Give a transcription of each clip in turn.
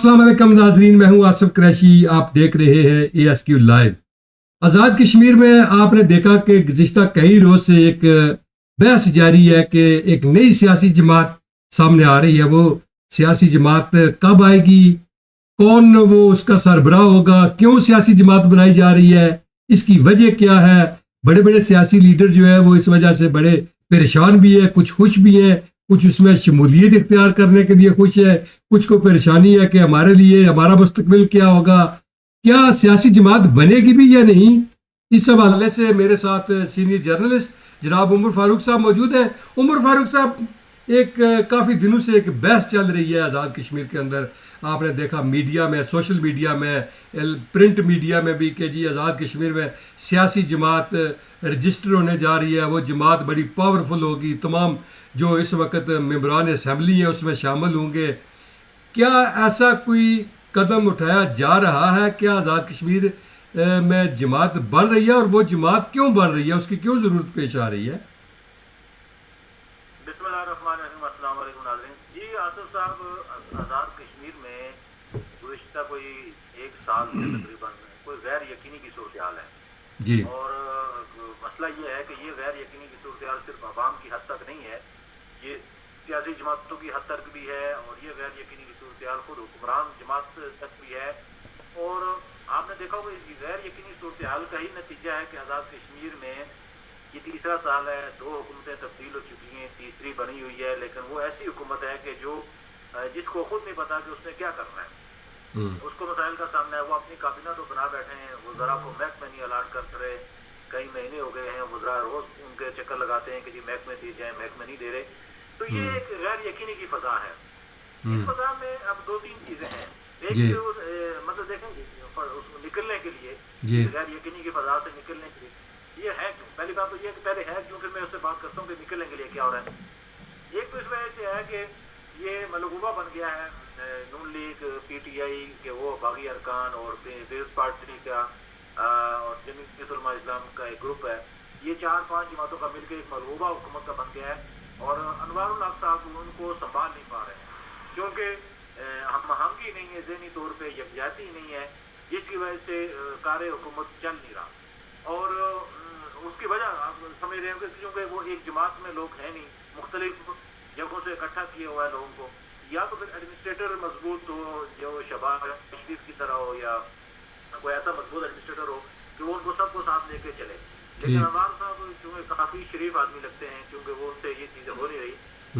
अस्सलाम वालेकुम नाज़रीन, मैं हूं आसिफ कुरैशी। आप देख रहे हैं ASQ लाइव। आज़ाद कश्मीर में आपने देखा कि गुज़िश्ता कई रोज़ से एक बहस जारी है कि एक नई सियासी जमात सामने आ रही है। वो सियासी जमात कब आएगी, कौन वो उसका सरबराह होगा, क्यों सियासी जमात बनाई जा रही है, इसकी वजह क्या है। बड़े बड़े सियासी लीडर जो है वो इस वजह से बड़े परेशान भी है, कुछ खुश भी हैं, कुछ उसमें शमूलियत इख्तियार करने के लिए खुश है, कुछ को परेशानी है कि हमारे लिए हमारा मुस्तकबिल क्या होगा, क्या सियासी जमात बनेगी भी या नहीं। इस हवाले से मेरे साथ सीनियर जर्नलिस्ट जनाब उमर फारूक साहब मौजूद हैं। उमर फारूक साहब, एक काफ़ी दिनों से एक बहस चल रही है आज़ाद कश्मीर के अंदर। आपने देखा मीडिया में, सोशल मीडिया में, प्रिंट मीडिया में भी कि जी आज़ाद कश्मीर में सियासी जमात रजिस्टर होने जा रही है, वो जमात बड़ी पावरफुल होगी, तमाम जो इस वक्त मेंबरान असम्बली है उसमें शामिल होंगे। क्या ऐसा कोई कदम उठाया जा रहा है? क्या आज़ाद कश्मीर में जमात बन रही है, और वो जमात क्यों बन रही है, उसकी क्यों ज़रूरत पेश आ रही है? अस्सलाम वालेकुम नाज़रीन। जी आसिफ साहब, आज़ाद कश्मीर में गुज़िश्ता कोई एक साल से तकरीबन कोई गैर यकीनी की सूरत हाल है जी। और मसला ये है कि ये गैर यकीनी की सूरत हाल सिर्फ आवाम की हद तक नहीं है, ये सियासी जमातों की हद तक भी है, और ये गैर यकीनी की सूरत हाल खुद हुक्मरान जमात तक भी है। और आपने देखा होगा इस गैर यकीनी सूरत हाल का ही नतीजा है कि आज़ाद कश्मीर में ये तीसरा साल है, 2 हुकूमतें तब्दील हो चुकी हैं, तीसरी बनी हुई है, लेकिन वो ऐसी हुकूमत है कि जो जिसको खुद नहीं पता कि उसने क्या करना है। उसको मसाइल का सामना है, वो अपनी काबिना तो बना बैठे हैं, वज़रा को महकमे नहीं अलाट कर रहे, कई महीने हो गए हैं, वज़रा रोज़ उनके चक्कर लगाते हैं कि जी महकमे दिए जाए, महकमे नहीं दे रहे। तो ये एक गैर यकीनी की फ़ज़ा है। इस फ़ज़ा में अब 2-3 चीज़ें हैं। एक तो मतलब देखेंगे निकलने के लिए, गैर यकीनी की फ़ज़ा से निकलने के लिए ये है क्यों। पहली बात तो ये कि पहले है क्यों, फिर मैं उससे बात करता हूँ कि निकलने के लिए क्या हो रहा है। एक तो इस वजह से है कि ये मलगूबा बन गया है नून लीग, PTI के वो बागी अरकान और पीपल्स पार्टी का और जमीयत उलमा इस्लाम का एक ग्रुप है, ये 4-5 जमातों का मिलकर एक मलगूबा हुकूमत का बन गया है, और अनवारुल हक साहब उनको संभाल नहीं पा रहे हैं क्योंकि हम आहंगी नहीं है, ज़हनी तौर पर यकजाती नहीं है, जिसकी वजह से कार्य हुकूमत चल नहीं रहा। और उसकी वजह आप समझ रहे होंगे क्योंकि वो एक जमात में लोग हैं नहीं, मुख्तलिफ जगहों से इकट्ठा किया हुआ है लोगों को, या तो फिर एडमिनिस्ट्रेटर मजबूत हो जो शहबाज शरीफ की तरह हो, या कोई ऐसा मजबूत एडमिनिस्ट्रेटर हो कि वो उनको सबको साथ लेके चले। लेकिन अनवर साहब चूँकि काफ़ी शरीफ आदमी लगते हैं, क्योंकि वो उनसे ये चीज़ें हो नहीं रही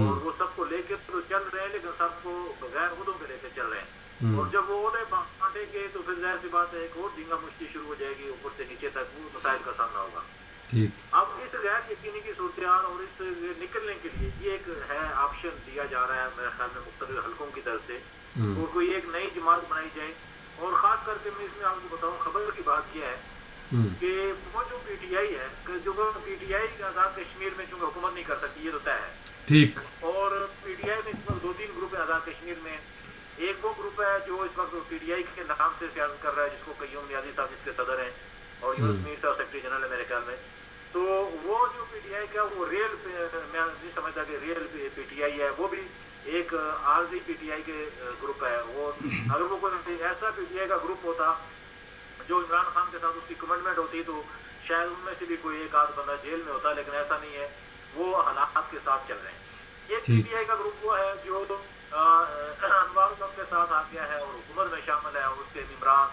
और वो सबको लेके तो चल रहे हैं, लेकिन सबको बगैर उहदों के लेके चल रहे हैं। और जब वो उहदे बांटेंगे तो फिर जाहिर सी बात है एक और झींगा मुश्ती शुरू हो जाएगी, ऊपर से नीचे तक वो मसाइल का सामना होगा। अब इस गैर यकीनी की सूरत और इस निकलने के लिए ये एक है ऑप्शन दिया जा रहा है मेरे ख्याल में मुख्तलिफ हलकों की तरफ से, और कोई एक नई जमात बनाई जाए। और ख़ास करके मैं इसमें आपको बताऊँ, खबर की बात यह है कि वो जो PTI है, जो PTI आज़ाद कश्मीर में चूँकि हुकूमत नहीं कर सकती, ये तो तय है ठीक। और PTI में इस वक्त 2-3 ग्रुप है आज़ाद कश्मीर में। एक वो ग्रुप है जो इस वक्त PTI के नाम से सियासत कर रहा है, जिसको कय्यूम नियाज़ी साहब जिसके सदर हैं, और यूनुस मीर साहब सेक्रेटरी जनरल है मेरे ख्याल में। तो वो जो PTI का वो रियल, मैं नहीं समझता कि रियल PTI है, वो भी एक आरजी PTI के ग्रुप है। वो अगर वो कोई ऐसा PTI का ग्रुप होता जो इमरान खान के साथ उसकी कमिटमेंट होती तो शायद उनमें से भी कोई एक आध बंदा जेल में होता, लेकिन ऐसा नहीं है, वो हालात के साथ चल रहे हैं। एक PTI का ग्रुप वो है जो अनवार के साथ आ गया है और हुकूमत में शामिल है, और उसके इमरान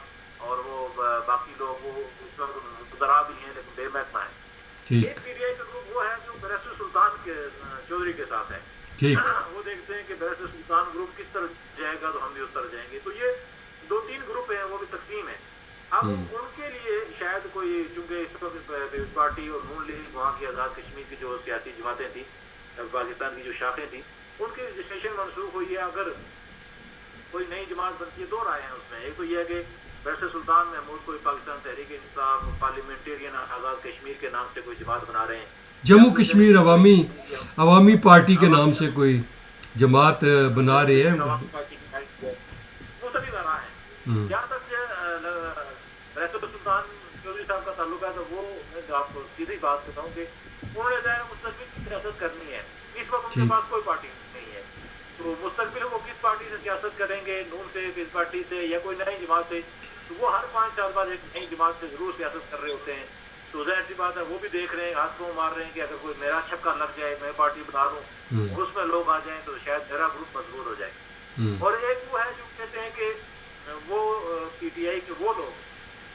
और वो बाकी लोग वो उसमें गुजरा भी हैं लेकिन बेमहकमा है। एक PTI का ग्रुप वो है जो बैरिस्टर सुल्तान के चौधरी के साथ है। वो देखते हैं कि बैरिस्टर सुल्तान ग्रुप किस तरह जाएगा तो हम भी उस तरह जाएंगे। तो ये 2-3 ग्रुप हैं, वो भी तकसीम है। अब उनके लिए शायद कोई, चूंकि इस वक्त पीपल्स पार्टी और नून लीग वहाँ की आज़ाद कश्मीर की जो सियासी जमातें थी, पाकिस्तान की जो शाखें थी, उनकी रजिस्ट्रेशन मनसूख हुई है। अगर कोई नई जमात बनती है, 2 राय हैं उसमें। एक तो ये है कि बैरिस्टर सुल्तान महमूद कोई पाकिस्तान तहरीक इंसाफ पार्लियामेंटेरियन आज़ाद कश्मीर के नाम से कोई जमात बना रहे हैं, जम्मू कश्मीर अवामी पार्टी के नाम से कोई जमात बना रहे हैं, वो सभी बना है। जहाँ तक बैरिस्टर सुल्तान चौधरी साहब का ताल्लुक है, तो वो मैं आपको सीधी बात बताऊँ कि उन्होंने मुस्तक़बिल की सियासत करनी है। इस वक्त उनके पास कोई पार्टी नहीं है, तो तो मुस्तकबिल वो किस पार्टी से सियासत करेंगे, नून से, किस पार्टी से, या कोई नई जमात से, तो वो हर 5 साल बाद एक नई जमात से जरूर सियासत कर रहे होते हैं। तो जाहिर सी बात है वो भी देख रहे हैं, हाथ को मार रहे हैं कि अगर कोई मेरा छक्का लग जाए, मैं पार्टी बना लूँ और उसमें लोग आ जाएं तो शायद मेरा ग्रुप मजबूत हो जाए। और एक वो है जो कहते हैं कि वो पीटीआई के वो लोग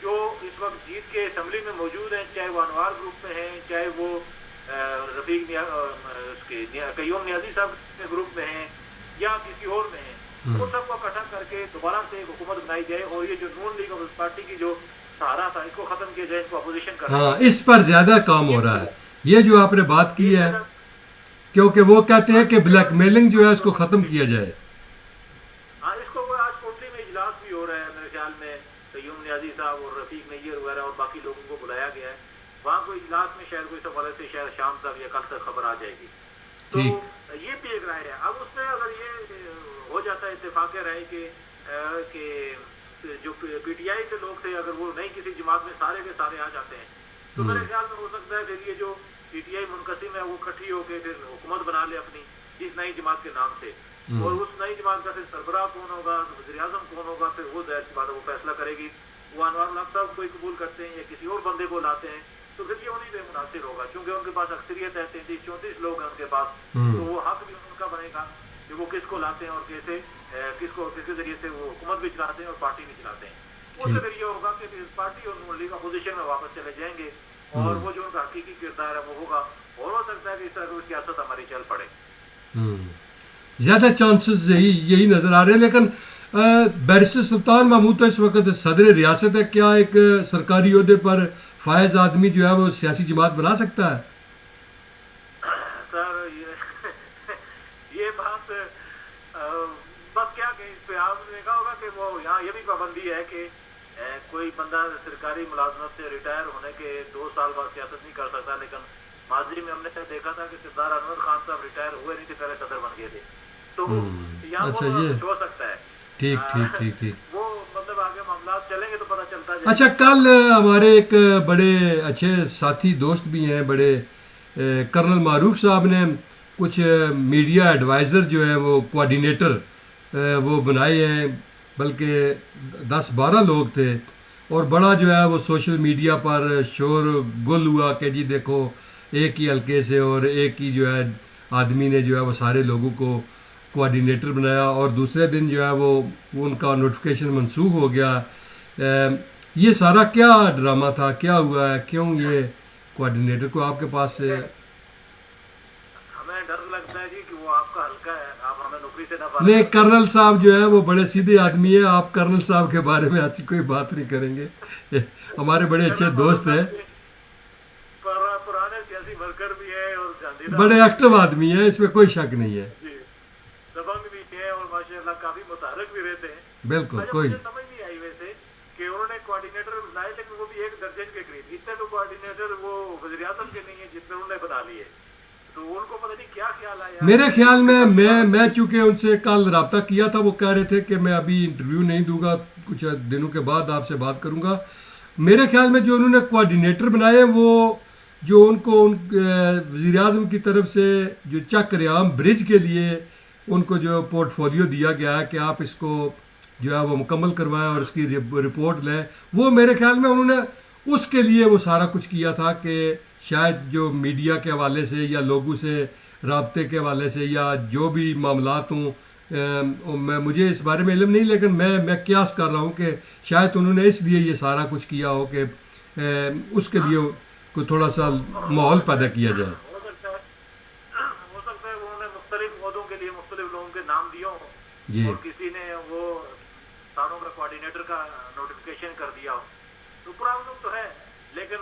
जो इस वक्त जीत के असम्बली में मौजूद हैं, चाहे वो अनवार ग्रुप में हैं, चाहे वो रफीक कयूम नियाजी साहब के ग्रुप में हैं या किसी और में हैं, वो सबको इकट्ठा करके दोबारा से एक हुकूमत बनाई जाए और ये जो नून लीग ऑफ पार्टी की जो सहारा था इसको खत्म किया जाए, इसको अपोजिशन करना। हाँ, इस पर ज्यादा काम हो रहा है, ये जो आपने बात की है, क्योंकि वो कहते हैं कि ब्लैकमेलिंग जो है इसको खत्म किया जाए। हाँ, इसको आज कोटली में इजलास भी हो रहा है मेरे ख्याल में, कयूम नियाजी साहब और रफीक नैयर वगैरह और बाकी लोगों को बुलाया गया है वहाँ कोई इजलास में, शायद कोई हवाले से शायद शाम तक या कल तक खबर आ जाएगी। तो ये भी एक राय है। अब उसमें अगर ये हो जाता है इत्तेफाक राय कि जो पीटीआई के लोग थे अगर वो नई किसी जमात में सारे के सारे आ जाते हैं तो मेरे ख्याल में हो सकता है फिर ये जो पीटीआई मुनकसिम है वो इकट्ठी होकर फिर हुकूमत बना ले अपनी इस नई जमात के नाम से, और उस नई जमात का फिर सरबराह कौन होगा, वज़ीर आज़म कौन होगा, फिर वो जाहिर सी बात है वो फैसला करेगी। वो अनवर हक साहब कोई कबूल करते हैं या किसी और बंदे को लाते हैं तो फिर ये उन्हीं पे मुनासिर होगा, क्योंकि उनके पास अक्सरियत है, 33-34 लोग हैं उनके पास, तो वो हक भी उनका बनेगा कि वो किसको लाते हैं और कैसे किसके जरिए से वो हुकूमत भी चलाते हैं और पार्टी भी चलाते हैं। उससे फिर ये होगा कि फिर पार्टी और नून लीग अपोजिशन में वापस चले जाएंगे और वो जो उनका हकीकी किरदार है वो होगा, और हो सकता है कि इस तरह की सियासत हमारी चल पड़े। ज़्यादा चांसेस यही नज़र आ रहे हैं। लेकिन बैरिस्टर सुल्तान महमूद तो इस वक्त सदर रियासत है, क्या एक सरकारी ओहदे पर फायज आदमी जो है वो सियासी जमात बना सकता है? सर ये बात बस क्या कहें इस पे, आपने देखा होगा कि वो यहाँ ये भी पाबंदी है कि कोई बंदा सरकारी मुलाजमत से रिटायर होने के 2 साल बाद सियासत नहीं कर सकता, लेकिन माजी में हमने देखा था कि सरदार अनवर खान साहब रिटायर हुए नहीं थे, पहले सदर बन गए थे, तो यहाँ अच्छा, वो ये हो सकता है। ठीक वो मतलब आगे मामला चलेंगे तो पता चलता है। अच्छा, कल हमारे एक बड़े अच्छे साथी दोस्त भी हैं, बड़े कर्नल मारूफ साहब ने कुछ मीडिया एडवाइज़र जो है वो कोऑर्डिनेटर वो बनाए हैं, बल्कि 10-12 लोग थे, और बड़ा जो है वो सोशल मीडिया पर शोर गुल हुआ कि जी देखो एक ही हल्के से और एक ही जो है आदमी ने जो है वो सारे लोगों को कोऑर्डिनेटर बनाया, और दूसरे दिन जो है वो उनका नोटिफिकेशन मनसूख हो गया। ये सारा क्या ड्रामा था, क्या हुआ है, क्यों ये कोऑर्डिनेटर को आपके पास से? हमें डर लगता है जी कि वो आपका हल्का है, आप हमें नौकरी से ना नहीं, कर्नल साहब जो है वो बड़े सीधे आदमी है, आप कर्नल साहब के बारे में ऐसी कोई बात नहीं करेंगे। हमारे बड़े अच्छे दोस्त हैं, पुराने सियासी वर्कर भी है और बड़े एक्टिव आदमी है, इसमें कोई शक नहीं है, दबंग भी है और माशाल्लाह काफी मुतारक भी रहते हैं। बिल्कुल। कोई समझ नहीं आई वैसे कि उन्होंने कोऑर्डिनेटर बनाए, लेकिन वो भी 1 दर्जन के करीब, इतने तो कोऑर्डिनेटर वो वज़ीर आज़म के नहीं है जितने उन्होंने बना लिए, तो उनको पता नहीं क्या ख्याल आया। मेरे ख्याल में मैं चूंकि उनसे कल रब्ता किया था, वो कह रहे थे कि मैं अभी इंटरव्यू नहीं दूंगा, कुछ दिनों के बाद आपसे बात करूंगा। मेरे ख्याल में जो उन्होंने कोऑर्डिनेटर बनाए वो जो उनको वज़ीर आज़म की तरफ से जो चक्रियाम ब्रिज के लिए उनको जो पोर्टफोलियो दिया गया है कि आप इसको जो है वो मुकम्मल करवाएं और इसकी रिपोर्ट लें, वो मेरे ख्याल में उन्होंने उसके लिए वो सारा कुछ किया था कि शायद जो मीडिया के हवाले से या लोगों से राब्ते के हवाले से या जो भी मामलात हूँ, मुझे इस बारे में इल्म नहीं, लेकिन मैं क्यास कर रहा हूँ कि शायद उन्होंने इसलिए ये सारा कुछ किया हो कि उसके लिए कोई थोड़ा सा माहौल पैदा किया जाए। हो सकता है उन्होंने मुख्तलिफ ओहदों के लिए मुख्तलिफ लोगों के नाम दिए हों और किसी ने वो थानों का कोऑर्डिनेटर का नोटिफिकेशन कर दिया हो, तो प्रॉब्लम तो है। लेकिन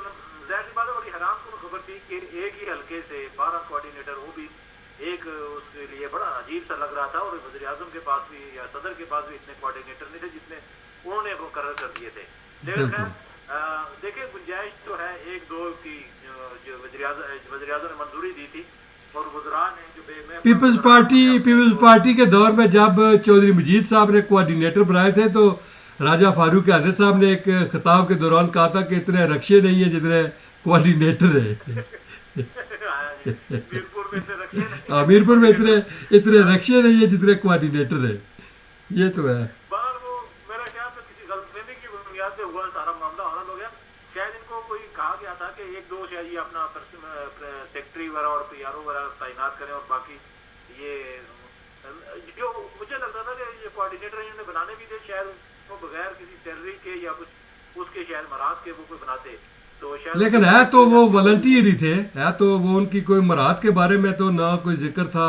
ज़ाहिर बात है बड़ी हैरानकुन खबर थी कि एक ही हल्के से 12 कोऑर्डिनेटर, वो भी एक उसके लिए बड़ा अजीब सा लग रहा था, और वज़ीर आज़म के पास भी या सदर के पास भी इतने कोऑर्डिनेटर नहीं थे जितने उन्होंने मुकर्रर कर दिए थे। लेकिन देखिए गुंजाइश तो है 1-2 की जो वज़ीर आज़म ने मंजूरी दी थी, और वज़रा ने जो पीपल्स पार्टी के दौर में जब चौधरी मजीद साहब ने कोऑर्डिनेटर बनाए थे तो राजा फारूक हैदर साहब ने एक खिताब के दौरान कहा था कि इतने रक्शे नहीं है जितने कोऑर्डिनेटर है। जी, मीरपुर में इतने रखे नहीं। मीरपुर में इतने रक्शे नहीं है जितने कोऑर्डिनेटर है, ये तो है। बहरहाल वो मेरे ख्याल में किसी गलतफहमी की बुनियाद पे हुआ सारा मामला हल हो गया। शायद इनको कोई कहा गया था कि एक दो शायद ये अपना सेक्रेटरी वगैरह और पीआरओ वगैरह तैनात करें, और बाकी ये जो मुझे लगता था कि ये कोऑर्डिनेटर इन्होंने बनाने भी थे, शायद वो बगैर किसी सैलरी के या कुछ उसके शायद मराद के वो कोई बनाते तो शायद। लेकिन है तो वो वॉलंटियर ही थे, है तो वो उनकी कोई मराद के बारे में तो ना कोई जिक्र था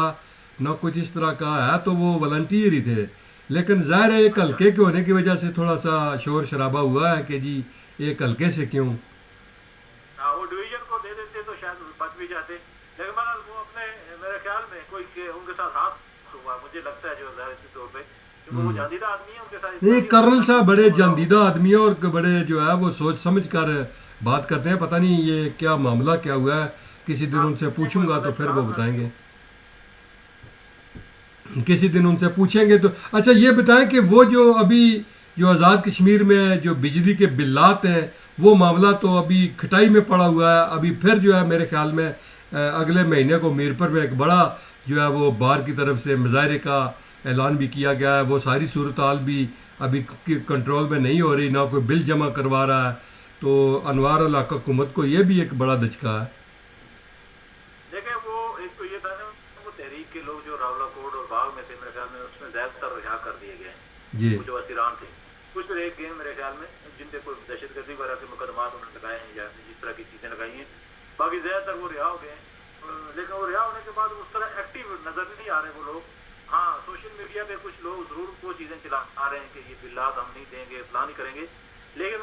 ना कुछ इस तरह का, है तो वो वॉलंटियर ही थे। लेकिन ज़ाहिर है एक हल्के के होने की वजह से थोड़ा सा शोर शराबा हुआ है कि जी एक हल्के से क्यों। हाँ, वो डिवीजन को दे देते तो शायद बच भी जाते, लेकिन बहरहाल वो अपने मेरे ख्याल में कोई उनके साथ हाथ हुआ मुझे लगता है, जो ज़ाहिर तौर पे क्योंकि वो जादीदा आदमी है, उनके साथ नहीं, कर्नल साहब बड़े जादीदा आदमी है और बड़े जो है वो सोच समझ कर बात करते हैं। पता नहीं ये क्या मामला क्या हुआ है, किसी दिन उनसे पूछूंगा तो फिर वो बताएंगे, किसी दिन उनसे पूछेंगे तो। अच्छा ये बताएं कि वो जो अभी जो आज़ाद कश्मीर में जो बिजली के बिल्लात हैं वो मामला तो अभी खटाई में पड़ा हुआ है। अभी फिर जो है मेरे ख्याल में अगले महीने को मीरपुर में एक बड़ा जो है वो बार की तरफ से मुजाहरे का ऐलान भी किया गया है। वो सारी सूरत हाल भी अभी कंट्रोल में नहीं हो रही, ना कोई बिल जमा करवा रहा है, तो अनवार अल हक हुकूमत को ये भी एक बड़ा दचका है। देखिए वो एक तो ये था ना, वो तहरीक के लोग जो रावलाकोट और बाग में थे मेरे ख्याल में उसमें ज़्यादातर रिहा कर दिए गए हैं। जी वो जो असीरान थे कुछ रह गए मेरे ख्याल में, जिन पे कोई दहशतगर्दी वगैरह के मुकदमात उन्होंने लगाए हैं या जिस तरह की चीज़ें लगाई हैं, बाकी ज़्यादातर वो रिहा हो गए हैं। लेकिन वो रिहा होने के बाद उस तरह एक्टिव नज़र नहीं आ रहे वो लोग। हाँ, सोशल मीडिया पे कुछ लोग ज़रूर वो चीज़ें चला आ रहे हैं कि ये बिल्लात हम नहीं देंगे, फलां नहीं करेंगे, लेकिन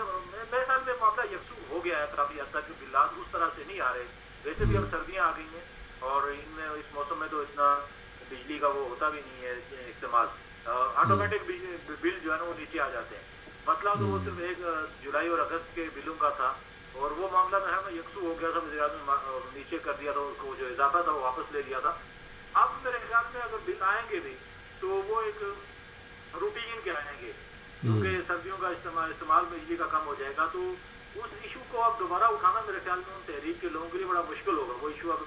मेरे ख्याल में मामला यकसू हो गया है काफ़ी हद तक कि बिल्लात उस तरह से नहीं आ रहे। वैसे भी अब सर्दियाँ आ गई हैं और इनमें इस मौसम में तो इतना बिजली का वो होता भी नहीं है इस्तेमाल, ऑटोमेटिक बिल जो है ना वो नीचे आ जाते हैं। मसला तो वो सिर्फ एक जुलाई और अगस्त के बिलों का था और वो मामला में है यकसू हो गया था, वज़ीर-ए-आज़म ने नीचे कर दिया था, उसको जो इजाफा था वो वापस ले लिया था। अब मेरे ख्याल में अगर बिल आएंगे भी तो वो एक रूटीन के आएंगे, क्योंकि सर्दियों का इस्तेमाल बिजली का कम हो जाएगा, तो उस इशू को अब दोबारा उठाना मेरे ख्याल में उन तहरीक के लोगों के लिए बड़ा मुश्किल होगा। वो इशू अब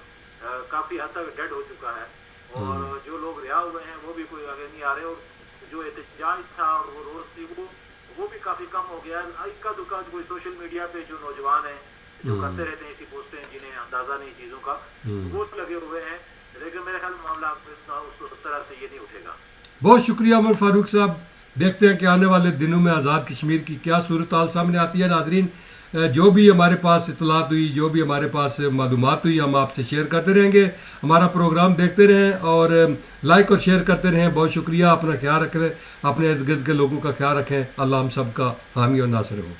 काफ़ी हद तक डेड हो चुका है और जो लोग रिहा हुए हैं वो भी कोई आगे नहीं आ रहे, और जो एहतजाज था और वो रोज़ थी वो भी काफ़ी कम हो गया है। इक्का दुक्का कोई सोशल मीडिया पे जो नौजवान हैं जो करते रहते हैं ऐसी पोस्टें जिन्हें अंदाज़ा नहीं चीज़ों का, वो लगे हुए हैं, लेकिन मेरे ख्याल में मामला उस तरह से ये नहीं उठेगा। बहुत शुक्रिया उमर फारूक साहब। देखते हैं कि आने वाले दिनों में आज़ाद कश्मीर की क्या सूरत हाल सामने आती है। नादरीन, जो भी हमारे पास इतलात हुई, जो भी हमारे पास मालूमात हुई, हम आपसे शेयर करते रहेंगे। हमारा प्रोग्राम देखते रहें और लाइक और शेयर करते रहें। बहुत शुक्रिया। अपना ख्याल रखें, अपने इर्द गिर्द के लोगों का ख्याल रखें। अल्लाह हम सब का हामी और नासिर हो।